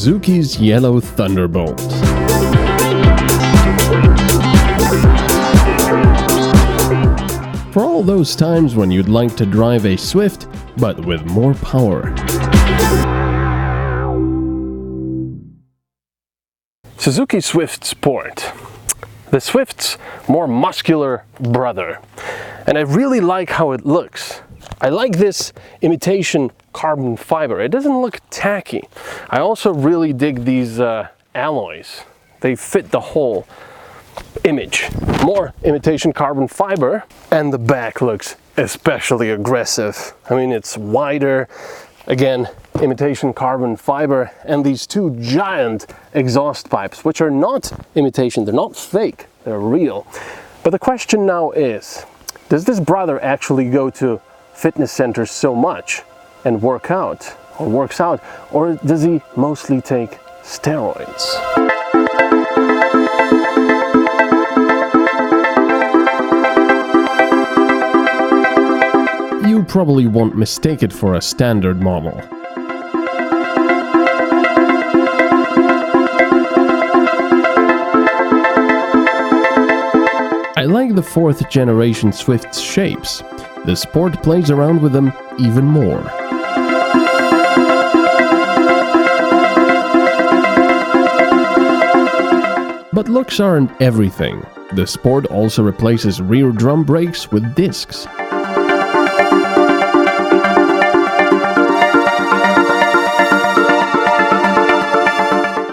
Suzuki's Yellow Thunderbolt. For all those times when you'd like to drive a Swift, but with more power. Suzuki Swift Sport. The Swift's more muscular brother. And I really like how it looks. I like this imitation carbon fiber. It doesn't look tacky. I also really dig these alloys. They fit the whole image. More imitation carbon fiber, and the back looks especially aggressive. I mean, it's wider. Again, imitation carbon fiber, and these two giant exhaust pipes, which are not imitation, they're not fake, they're real. But the question now is, does this brother actually go to fitness centers so much and works out, or does he mostly take steroids? You probably won't mistake it for a standard model. I like the 4th generation Swift's shapes. The Sport plays around with them even more. But looks aren't everything. The Sport also replaces rear drum brakes with discs.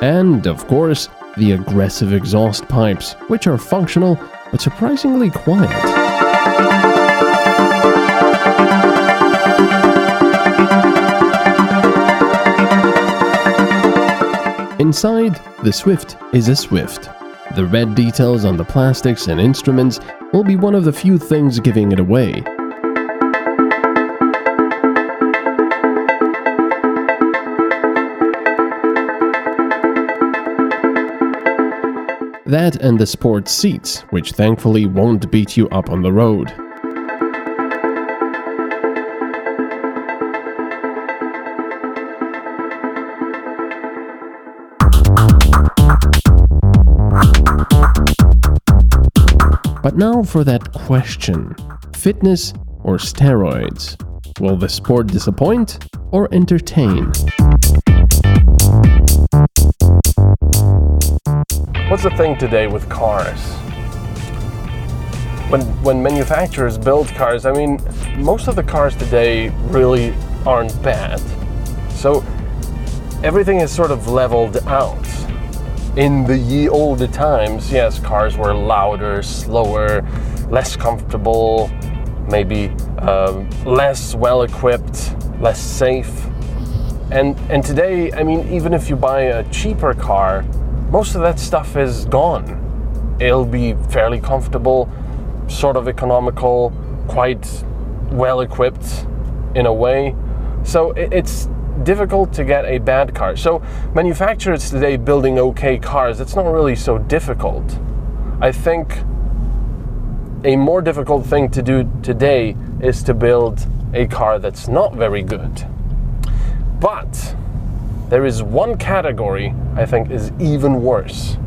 And, of course, the aggressive exhaust pipes, which are functional but surprisingly quiet. Inside, the Swift is a Swift. The red details on the plastics and instruments will be one of the few things giving it away. That and the Sport seats, which thankfully won't beat you up on the road. But now for that question, fitness or steroids? Will the Sport disappoint or entertain? What's the thing today with cars? When manufacturers build cars, I mean, most of the cars today really aren't bad. So everything is sort of leveled out. In the ye olde times, yes, cars were louder, slower, less comfortable, maybe less well equipped, less safe. And today, I mean, even if you buy a cheaper car, most of that stuff is gone. It'll be fairly comfortable, sort of economical, quite well equipped in a way. So it's difficult to get a bad car. So manufacturers today building okay cars, it's not really so difficult. I think a more difficult thing to do today is to build a car that's not very good. But there is one category I think is even worse.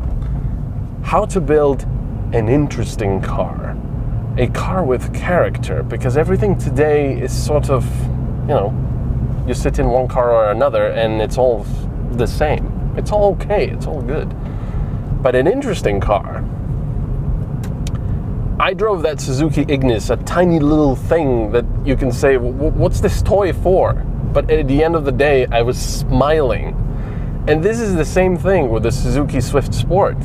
How to build an interesting car. A car with character, because everything today is sort of, you know, you sit in one car or another and it's all the same. It's all okay, it's all good. But an interesting car. I drove that Suzuki Ignis, a tiny little thing that you can say, what's this toy for? But at the end of the day, I was smiling. And this is the same thing with the Suzuki Swift Sport.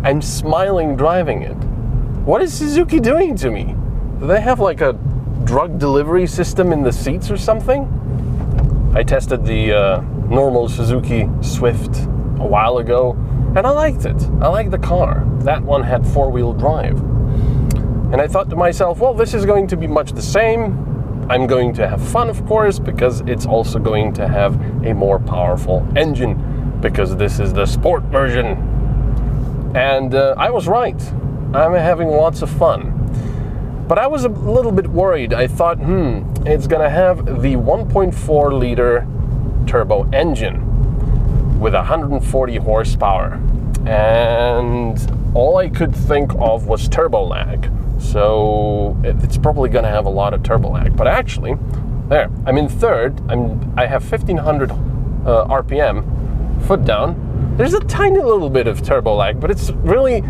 I'm smiling driving it. What is Suzuki doing to me? Do they have like a drug delivery system in the seats or something? I tested the normal Suzuki Swift a while ago, and I liked it. I liked the car. That one had 4-wheel drive. And I thought to myself, well, this is going to be much the same. I'm going to have fun, of course, because it's also going to have a more powerful engine, because this is the sport version. And I was right. I'm having lots of fun. But I was a little bit worried. I thought, it's gonna have the 1.4 liter turbo engine. with 140 horsepower. And all I could think of was turbo lag. So it's probably going to have a lot of turbo lag. But actually, there, I'm in third. I have 1500 RPM, foot down. There's a tiny little bit of turbo lag, but it's really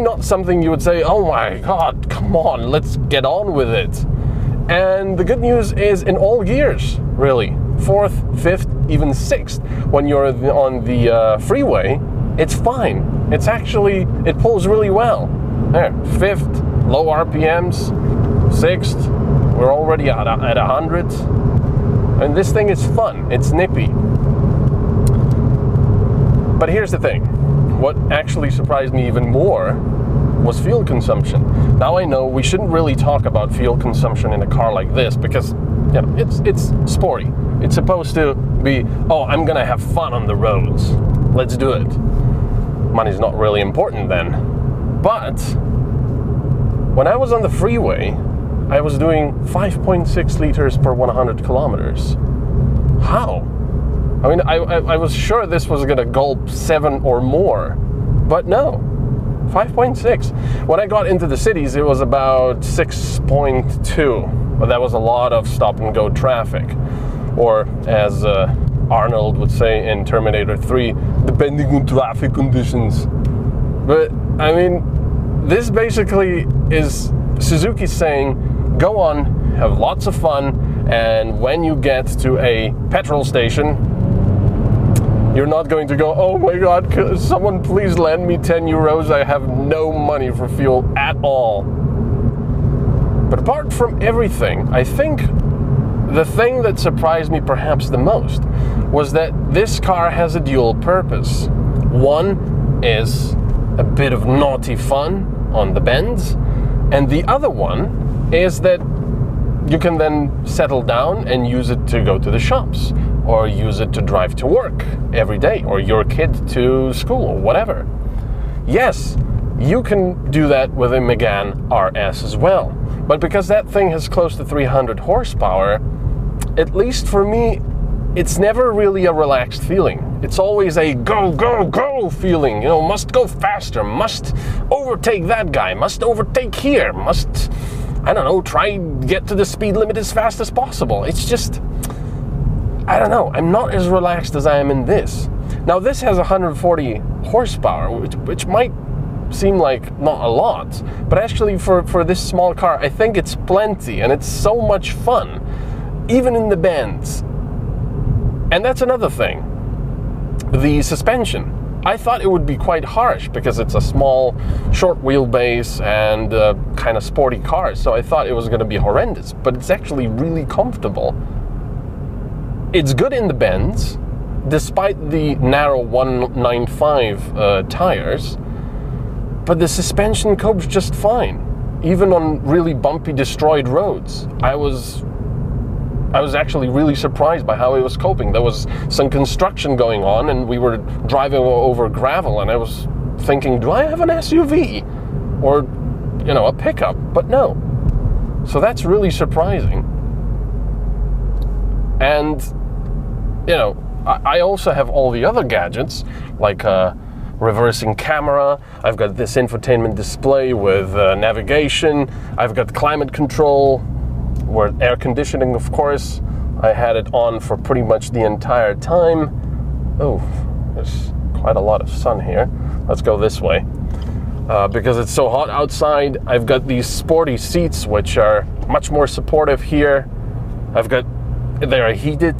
not something you would say, oh my god, come on, let's get on with it. And the good news is in all gears, really. Fourth, fifth, even sixth. When you're on the freeway, it's fine. It pulls really well. There, fifth, low RPMs, sixth, we're already at 100. And this thing is fun, it's nippy. But here's the thing, what actually surprised me even more was fuel consumption. Now I know we shouldn't really talk about fuel consumption in a car like this because it's sporty. It's supposed to be, oh, I'm gonna have fun on the roads. Let's do it. Money's not really important then. But when I was on the freeway, I was doing 5.6 liters per 100 kilometers. How? I mean, I was sure this was gonna gulp 7 or more, but no, 5.6. When I got into the cities, it was about 6.2, but that was a lot of stop and go traffic, or as Arnold would say in Terminator 3, depending on traffic conditions. But I mean, this basically is Suzuki saying, go on, have lots of fun, and when you get to a petrol station, you're not going to go, oh my god, someone please lend me 10 euros, I have no money for fuel at all. But apart from everything, I think the thing that surprised me perhaps the most was that this car has a dual purpose. One is a bit of naughty fun on the bends, and the other one is that you can then settle down and use it to go to the shops, or use it to drive to work every day, or your kid to school, or whatever. Yes, you can do that with a Megane RS as well, but because that thing has close to 300 horsepower, at least for me, it's never really a relaxed feeling. It's always a go, go, go feeling, you know, must go faster, must overtake that guy, must overtake here, must, I don't know, try get to the speed limit as fast as possible. It's just, I don't know, I'm not as relaxed as I am in this. Now this has 140 horsepower, which might seem like not a lot, but actually for this small car, I think it's plenty, and it's so much fun, even in the bends. And that's another thing, the suspension. I thought it would be quite harsh because it's a small, short wheelbase and kind of sporty car, so I thought it was going to be horrendous, but it's actually really comfortable. It's good in the bends, despite the narrow 195 tires, but the suspension copes just fine, even on really bumpy, destroyed roads. I was actually really surprised by how it was coping. There was some construction going on, and we were driving over gravel, and I was thinking, do I have an SUV? Or, you know, a pickup? But no. So that's really surprising. And, you know, I also have all the other gadgets, like a reversing camera. I've got this infotainment display with navigation. I've got climate control, where air conditioning, of course. I had it on for pretty much the entire time. Oh, there's quite a lot of sun here. Let's go this way. Because it's so hot outside, I've got these sporty seats, which are much more supportive here. They are heated.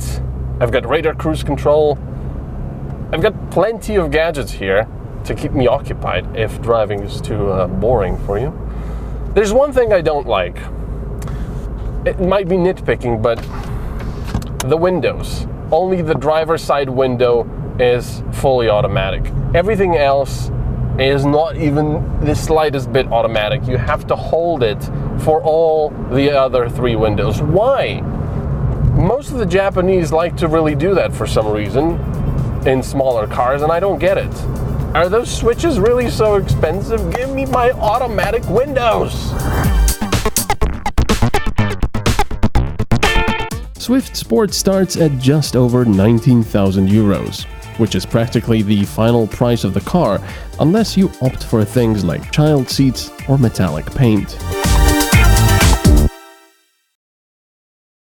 I've got radar cruise control. I've got plenty of gadgets here to keep me occupied if driving is too boring for you. There's one thing I don't like. It might be nitpicking, but the windows. Only the driver's side window is fully automatic. Everything else is not even the slightest bit automatic. You have to hold it for all the other 3 windows. Why? Most of the Japanese like to really do that for some reason in smaller cars, and I don't get it. Are those switches really so expensive? Give me my automatic windows! Swift Sport starts at just over 19,000 euros. which is practically the final price of the car, unless you opt for things like child seats or metallic paint.